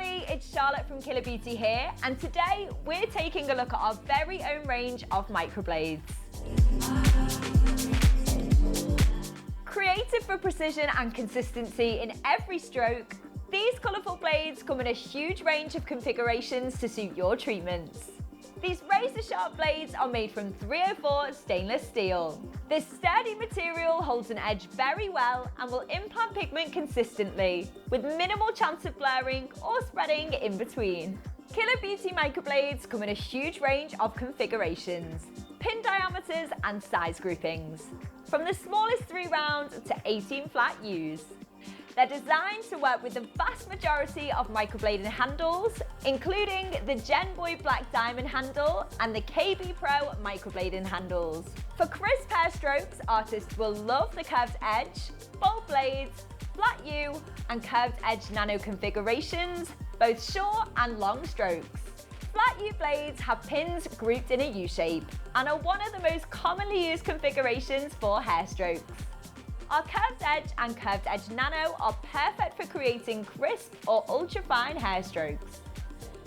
everybody, it's Charlotte from Killer Beauty here, and today we're taking a look at our very own range of microblades. Created for precision and consistency in every stroke, these colourful blades come in a huge range of configurations to suit your treatments. These razor-sharp blades are made from 304 stainless steel. This sturdy material holds an edge very well and will implant pigment consistently, with minimal chance of blurring or spreading in between. Killer Beauty microblades come in a huge range of configurations, pin diameters and size groupings, from the smallest 3 round to 18 flat U's. They're designed to work with the vast majority of microblading handles, including the Gen Boy Black Diamond handle and the KB Pro microblading handles. For crisp hair strokes, artists will love the curved edge, bold blades, flat U, and curved edge nano configurations, both short and long strokes. Flat U blades have pins grouped in a U shape and are one of the most commonly used configurations for hair strokes. Our curved edge and curved edge nano are perfect for creating crisp or ultra-fine hair strokes.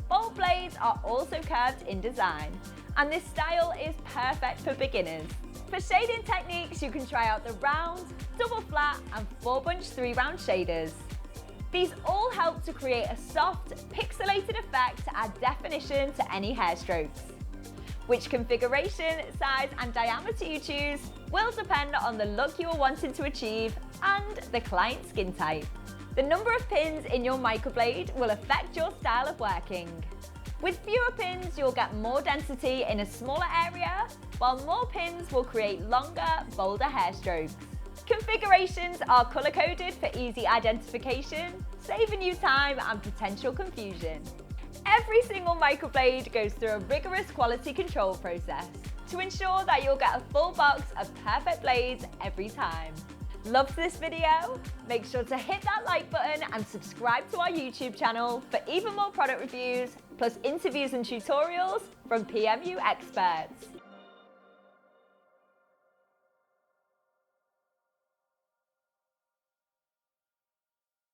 Bold blades are also curved in design, and this style is perfect for beginners. For shading techniques, you can try out the round, double flat, and 4-bunch 3-round shaders. These all help to create a soft, pixelated effect to add definition to any hair strokes. Which configuration, size and diameter you choose will depend on the look you are wanting to achieve and the client's skin type. The number of pins in your microblade will affect your style of working. With fewer pins, you'll get more density in a smaller area, while more pins will create longer, bolder hair strokes. Configurations are colour-coded for easy identification, saving you time and potential confusion. Every single microblade goes through a rigorous quality control process to ensure that you'll get a full box of perfect blades every time. Loved this video? Make sure to hit that like button and subscribe to our YouTube channel for even more product reviews, plus interviews and tutorials from PMU experts.